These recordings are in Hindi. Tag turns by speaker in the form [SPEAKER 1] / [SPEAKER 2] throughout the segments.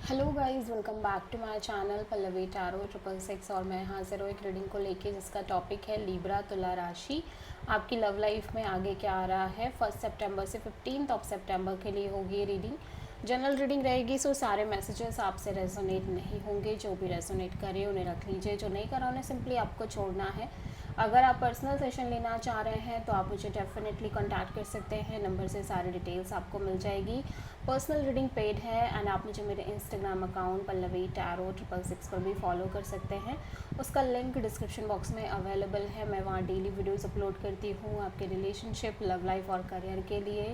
[SPEAKER 1] Hello guys, welcome back to my channel Pallavi tarot 666। और मैं हाजिर हूँ एक रीडिंग को लेके जिसका टॉपिक है लिब्रा तुला राशि। आपकी लव लाइफ में आगे क्या आ रहा है। 1 सितंबर से 15 सितंबर के लिए होगी ये रीडिंग। जनरल रीडिंग रहेगी, सो सारे मैसेजेस आपसे रेजोनेट नहीं होंगे। जो भी रेजोनेट करे उन्हें रख लीजिए, जो नहीं करा उन्हें सिंपली आपको छोड़ना है। अगर आप पर्सनल सेशन लेना चाह रहे हैं तो आप मुझे डेफिनेटली कांटेक्ट कर सकते हैं। नंबर से सारी डिटेल्स आपको मिल जाएगी। पर्सनल रीडिंग पेड है एंड आप मुझे मेरे इंस्टाग्राम अकाउंट पल्लवी टैरो 666 पर भी फॉलो कर सकते हैं। उसका लिंक डिस्क्रिप्शन बॉक्स में अवेलेबल है। मैं वहाँ डेली वीडियोस अपलोड करती हूँ आपके रिलेशनशिप, लव लाइफ और करियर के लिए।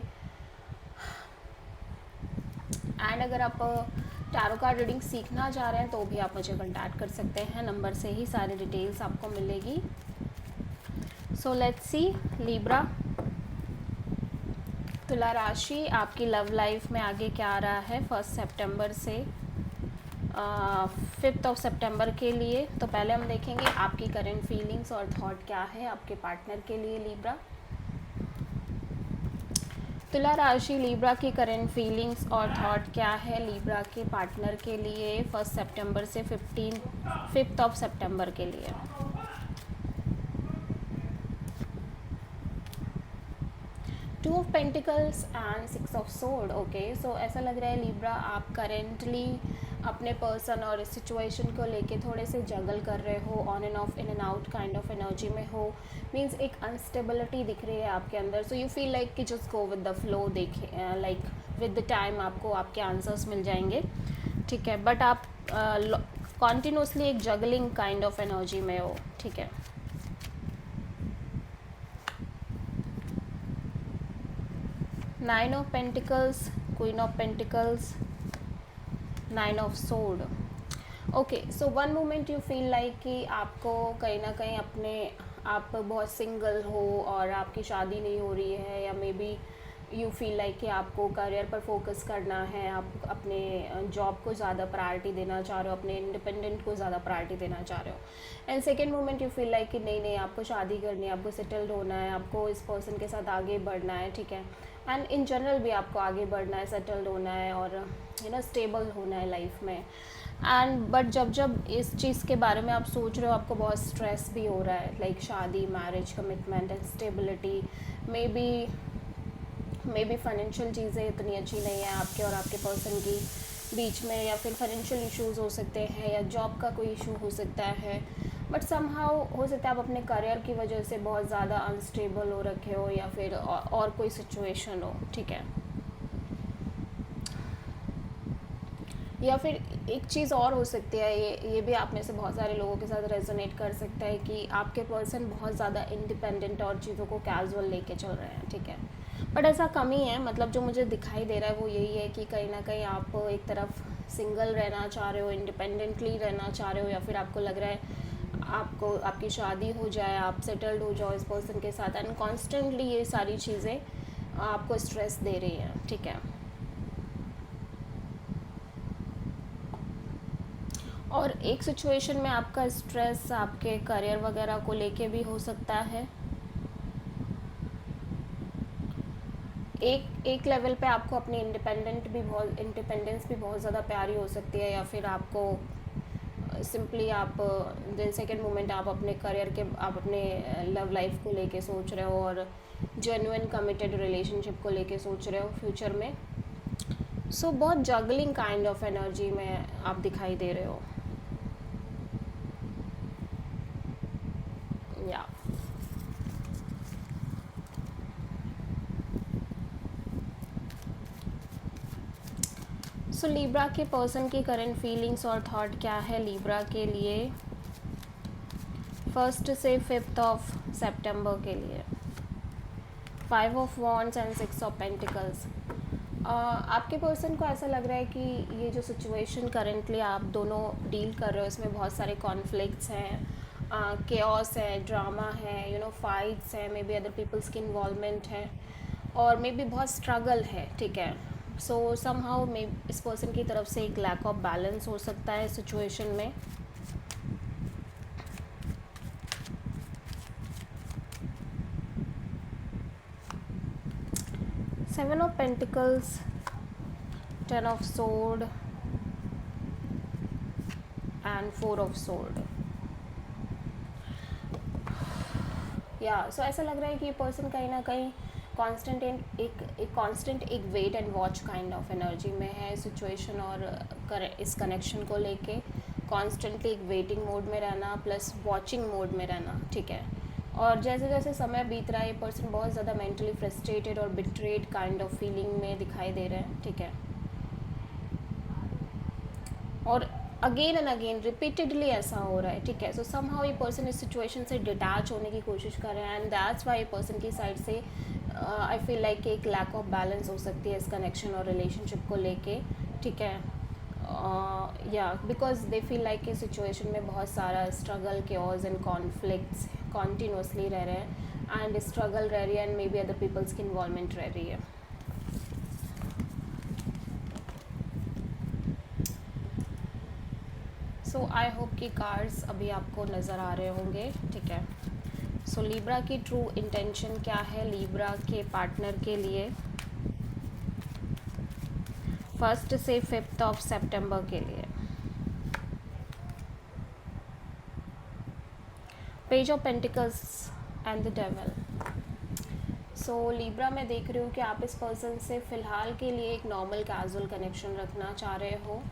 [SPEAKER 1] एंड अगर आप टैरो कार्ड रीडिंग सीखना चाह रहे हैं तो भी आप मुझे कांटेक्ट कर सकते हैं। नंबर से ही सारी डिटेल्स आपको मिलेगी। सो लेट्स सी लिब्रा तुला राशि, आपकी लव लाइफ में आगे क्या आ रहा है 1 सितंबर से 5 सितंबर के लिए। तो पहले हम देखेंगे आपकी करंट फीलिंग्स और थॉट क्या है आपके पार्टनर के लिए लिब्रा। तुला राशि, लिब्रा की करंट फीलिंग्स और थॉट क्या है लिब्रा के पार्टनर के लिए 1 सितंबर से 5 सितंबर के लिए। Two of pentacles and 6 of sword. Okay, so ऐसा लग रहा है लिब्रा आप करेंटली अपने पर्सन और सिचुएशन को लेके थोड़े से जगल कर रहे हो। On end of, in and out kind of energy में हो। मीन्स एक अनस्टेबिलिटी दिख रही है आपके अंदर। सो यू फील लाइक कि just go with the flow. देखे लाइक विद द टाइम आपको आपके आंसर्स मिल जाएंगे, ठीक है। बट आप कॉन्टिन्यूसली एक जगलिंग काइंड ऑफ एनर्जी में हो, ठीक है। Nine of pentacles, queen of pentacles, 9 of sword. Okay, so one moment you feel like कि आपको कहीं ना कहीं अपने आप बहुत सिंगल हो और आपकी शादी नहीं हो रही है, या may be you feel like कि आपको करियर पर फोकस करना है। आप अपने जॉब को ज़्यादा प्रायोरिटी देना चाह रहे हो, अपने इंडिपेंडेंट को ज़्यादा प्रायोरिटी देना चाह रहे हो। And second moment you feel like कि नहीं नहीं, आपको शादी करनी है, आपको सेटल्ड होना है, आपको इस पर्सन के साथ आगे बढ़ना है, ठीक है। एंड इन जनरल भी आपको आगे बढ़ना है, सेटल्ड होना है और स्टेबल होना है लाइफ में। एंड बट जब जब इस चीज़ के बारे में आप सोच रहे हो, आपको बहुत स्ट्रेस भी हो रहा है, लाइक शादी, marriage, commitment and stability. May be financial चीज़ें इतनी अच्छी नहीं है आपके और आपके पर्सन की बीच में, या फिर फाइनेंशियल इश्यूज हो सकते हैं, या जॉब का कोई इशू हो सकता है। बट समहाउ हो सकता है आप अपने करियर की वजह से बहुत ज़्यादा अनस्टेबल हो रखे हो, या फिर और कोई सिचुएशन हो, ठीक है। या फिर एक चीज़ और हो सकती है, ये भी आप में से बहुत सारे लोगों के साथ रेजोनेट कर सकता है कि आपके पर्सन बहुत ज़्यादा इंडिपेंडेंट और चीज़ों को कैजुअल लेके चल रहे हैं, ठीक है। बट ऐसा कम ही है, मतलब जो मुझे दिखाई दे रहा है वो यही है कि कहीं ना कहीं आप एक तरफ सिंगल रहना चाह रहे हो, इंडिपेंडेंटली रहना चाह रहे हो, या फिर आपको लग रहा है आपको आपकी शादी हो जाए, आप सेटल्ड हो जाओ इस पर्सन के साथ। एंड कॉन्स्टेंटली ये सारी चीज़ें आपको स्ट्रेस दे रही हैं, ठीक है। और एक सिचुएशन में आपका स्ट्रेस आपके करियर वगैरह को लेके भी हो सकता है। एक लेवल पे आपको अपनी इंडिपेंडेंस भी बहुत ज़्यादा प्यारी हो सकती है, या फिर आपको सिंपली आप सेकेंड मोमेंट आप अपने करियर के, आप अपने लव लाइफ को लेके सोच रहे हो और जेन्युइन कमिटेड रिलेशनशिप को लेके सोच रहे हो फ्यूचर में। सो बहुत जगलिंग काइंड ऑफ एनर्जी में आप दिखाई दे रहे हो, या सो लिब्रा के पर्सन की करंट फीलिंग्स और थॉट क्या है लिब्रा के लिए 1 से 5 सितंबर के लिए। 5 of wands and 6 of pentacles. आपके पर्सन को ऐसा लग रहा है कि ये जो सिचुएशन करेंटली आप दोनों डील कर रहे हो, इसमें बहुत सारे कॉन्फ्लिक्ट्स हैं, केओस है, ड्रामा है, फाइट्स हैं, मे बी अदर पीपल्स की इन्वॉल्वमेंट है, और मे बी बहुत स्ट्रगल है, ठीक है। सो समहाउ मे इस पर्सन की तरफ से एक लैक ऑफ बैलेंस हो सकता है सिचुएशन में। Seven of pentacles, 10 of sword, and 4 of sword. या सो ऐसा लग रहा है कि ये पर्सन कहीं ना कहीं कांस्टेंट एक wait and watch kind of energy में है सिचुएशन और इस कनेक्शन को लेके कॉन्स्टेंटली एक वेटिंग मोड में रहना प्लस वॉचिंग मोड में रहना, ठीक है। और जैसे जैसे समय बीत रहा है ये पर्सन बहुत ज़्यादा मेंटली फ्रस्ट्रेटेड और बिट्रेड काइंड ऑफ फीलिंग में दिखाई दे रहे हैं, ठीक है। और अगेन एंड अगेन रिपीटेडली ऐसा हो रहा है, ठीक है। सो समहाउ ये पर्सन इस सिचुएशन से डिटैच होने की कोशिश कर रहे हैं एंड दैट्स वाई पर्सन की साइड से आई फील लाइक एक लैक ऑफ बैलेंस हो सकती है इस कनेक्शन और रिलेशनशिप को लेके, ठीक है। या बिकॉज दे फील लाइक कि सिचुएशन में बहुत सारा struggle chaos and conflicts continuously रह रहे हैं एंड स्ट्रगल रह रही है and maybe other peoples की इन्वॉल्वमेंट रह रही है। सो आई होप कि कार्ड्स अभी आपको नज़र आ रहे होंगे, ठीक है। सो लिब्रा की ट्रू इंटेंशन क्या है लिब्रा के पार्टनर के लिए 1 से 5 सितंबर के लिए। Page of pentacles and the devil. So Libra मैं देख रही हूँ कि आप इस पर्सन से फ़िलहाल के लिए एक नॉर्मल कैजुअल कनेक्शन रखना चाह रहे हो,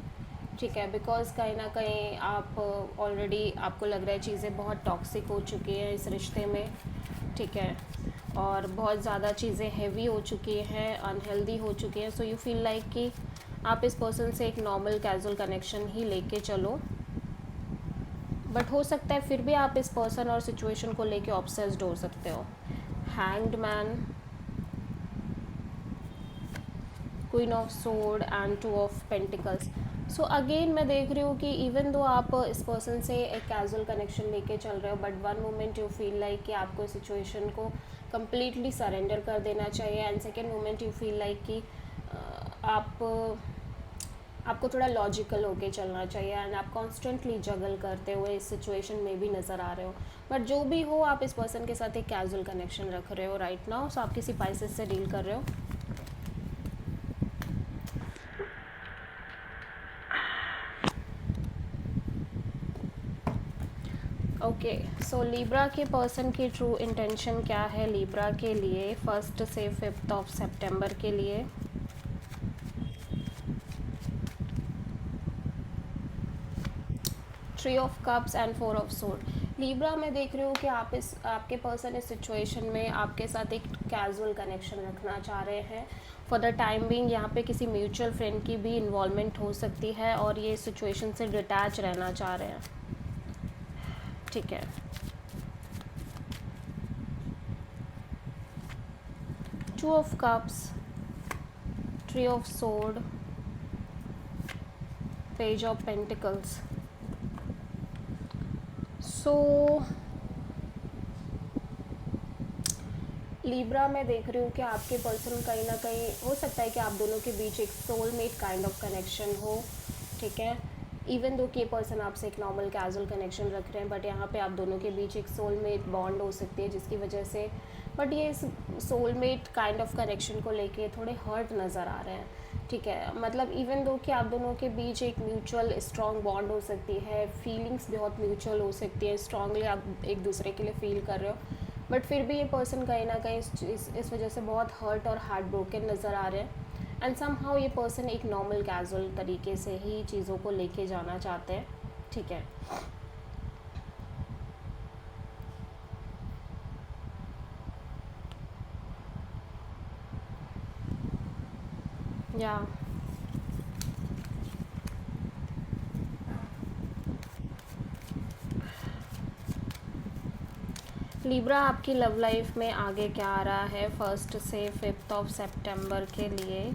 [SPEAKER 1] ठीक है। बिकॉज कहीं ना कहीं आप ऑलरेडी आपको लग रहा है चीज़ें बहुत टॉक्सिक हो चुकी हैं इस रिश्ते में, ठीक है। और बहुत ज़्यादा चीज़ें हैवी हो चुकी हैं, अनहेल्दी हो चुकी हैं। सो यू फील लाइक कि आप इस पर्सन से एक नॉर्मल कैजुअल कनेक्शन ही लेके चलो, बट हो सकता है फिर भी आप इस पर्सन और सिचुएशन को लेके ऑब्सेस्ड हो सकते हो। Hanged man, queen of sword and 2 of pentacles. So again मैं देख रही हूँ कि इवन दो आप इस पर्सन से एक कैजुअल कनेक्शन लेके चल रहे हो but one moment you feel like कि आपको इस सिचुएशन को कम्प्लीटली सरेंडर कर देना चाहिए and second moment you feel like कि आपको थोड़ा लॉजिकल होके चलना चाहिए एंड आप कॉन्स्टेंटली जगल करते हुए इस सिचुएशन में भी नज़र आ रहे हो। बट जो भी हो आप इस पर्सन के साथ एक कैजुअल कनेक्शन रख रहे हो राइट नाउ। सो आप किसी पाइसेस से डील कर रहे हो। ओके, सो लिब्रा के पर्सन की ट्रू इंटेंशन क्या है लिब्रा के लिए 1 से 5 सितंबर के लिए। Three of cups and 4 of sword. Libra मैं देख रही हूँ कि आपके पर्सन इस सिचुएशन में आपके साथ एक कैजुअल कनेक्शन रखना चाह रहे हैं फॉर द टाइम बीइंग। यहाँ पे किसी म्यूचुअल फ्रेंड की भी इन्वॉल्वमेंट हो सकती है और ये सिचुएशन से डिटैच रहना चाह रहे हैं, ठीक है। Two of cups, tree of sword, page of pentacles. So Libra मैं देख रही हूँ कि आपके पर्सन कहीं ना कहीं हो सकता है कि आप दोनों के बीच एक सोलमेट काइंड ऑफ कनेक्शन हो, ठीक है। इवन दो कि पर्सन आपसे एक नॉर्मल कैजुअल कनेक्शन रख रहे हैं बट यहाँ पे आप दोनों के बीच एक सोलमेट बॉन्ड हो सकती है जिसकी वजह से बट ये इस सोलमेट काइंड ऑफ कनेक्शन को लेके थोड़े हर्ट नज़र आ रहे हैं, ठीक है। मतलब इवन दो कि आप दोनों के बीच एक म्यूचुअल स्ट्रॉन्ग बॉन्ड हो सकती है, फीलिंग्स बहुत म्यूचुअल हो सकती है, स्ट्रांगली आप एक दूसरे के लिए फील कर रहे हो बट फिर भी ये पर्सन कहीं ना कहीं इस वजह से बहुत हर्ट और हार्ट ब्रोकन नज़र आ रहे हैं एंड समहाउ ये पर्सन एक नॉर्मल कैजुअल तरीके से ही चीज़ों को लेके जाना चाहते हैं, ठीक है। या लिब्रा आपकी लव लाइफ में आगे क्या आ रहा है 1 से 5 सितंबर के लिए।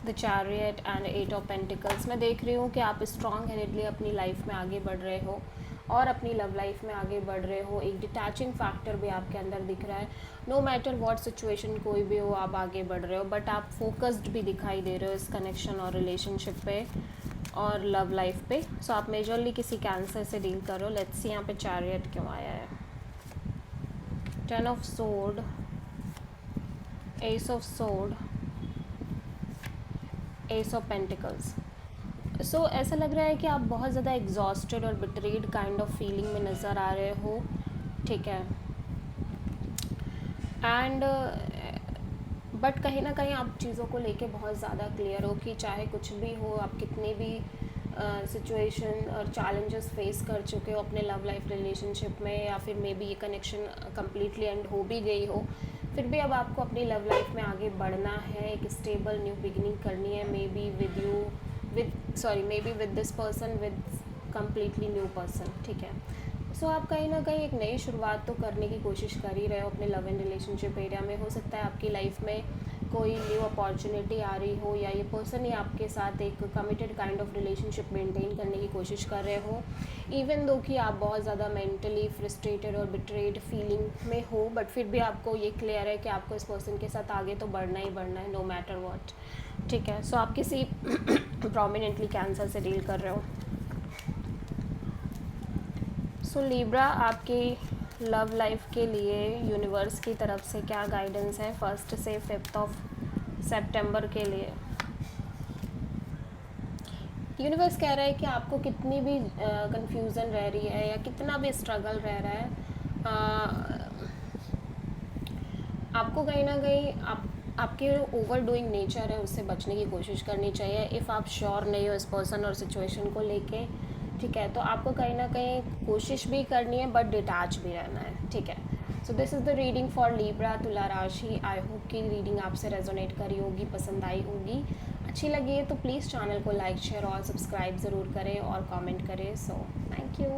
[SPEAKER 1] The chariot and 8 of pentacles. मैं देख रही हूँ कि आप स्ट्रॉन्ग हेडेडली अपनी लाइफ में आगे बढ़ रहे हो और अपनी लव लाइफ में आगे बढ़ रहे हो। एक डिटैचिंग फैक्टर भी आपके अंदर दिख रहा है। नो मैटर व्हाट सिचुएशन कोई भी हो आप आगे बढ़ रहे हो बट आप फोकस्ड भी दिखाई दे रहे हो इस कनेक्शन और रिलेशनशिप पे और लव लाइफ पे। सो आप मेजरली किसी कैंसर से डील कर रहे हो। लेट्स सी यहाँ पे चैरियट क्यों आया है। 10 of sword, ace of sword, ace of pentacles. So ऐसा लग रहा है कि आप बहुत ज़्यादा एग्जॉस्टेड और बिट्रेड काइंड ऑफ फीलिंग में नज़र आ रहे हो, ठीक है। एंड बट कहीं ना कहीं आप चीज़ों को लेके बहुत ज़्यादा क्लियर हो कि चाहे कुछ भी हो, आप कितनी भी सिचुएशन और चैलेंजेस फेस कर चुके हो अपने लव लाइफ रिलेशनशिप में, या फिर मे बी ये कनेक्शन कम्प्लीटली एंड हो भी गई हो, फिर भी अब आपको अपनी लव लाइफ में आगे बढ़ना है, एक स्टेबल न्यू बिगिनिंग करनी है, may be may be with this person, with completely new person, ठीक है। सो आप कहीं ना कहीं एक नई शुरुआत तो करने की कोशिश कर ही रहे हो अपने लव एंड रिलेशनशिप एरिया में। हो सकता है आपकी लाइफ में कोई न्यू अपॉर्चुनिटी आ रही हो, या ये पर्सन ही आपके साथ एक committed kind of relationship maintain करने की कोशिश कर रहे हो, इवन दो कि आप बहुत ज़्यादा मेंटली फ्रस्ट्रेटेड और बिट्रेड फीलिंग में हो, बट फिर भी आपको ये क्लियर है कि आपको इस पर्सन के साथ आगे तो बढ़ना ही बढ़ना है, नो मैटर वॉट, ठीक है। सो आप किसी प्रोमिनेंटली कैंसर से डील कर रहे हो। सो लिब्रा, आपकी लव लाइफ के लिए यूनिवर्स की तरफ से क्या गाइडेंस है 1 से 5 सितंबर के लिए। यूनिवर्स कह रहा है कि आपको कितनी भी कंफ्यूजन रह रही है या कितना भी स्ट्रगल रह रहा है, आपको कहीं ना कहीं आपके ओवर डूइंग नेचर है उससे बचने की कोशिश करनी चाहिए। इफ़ आप श्योर नहीं हो इस पर्सन और सिचुएशन को लेके, ठीक है, तो आपको कहीं ना कहीं कोशिश भी करनी है बट डिटैच भी रहना है, ठीक है। So this is the reading for Libra तुला राशि। आई होप कि रीडिंग आपसे रेजोनेट करी होगी, पसंद आई होगी। अच्छी लगी है तो प्लीज़ चैनल को लाइक शेयर और सब्सक्राइब ज़रूर करें और कमेंट करें। So thank you.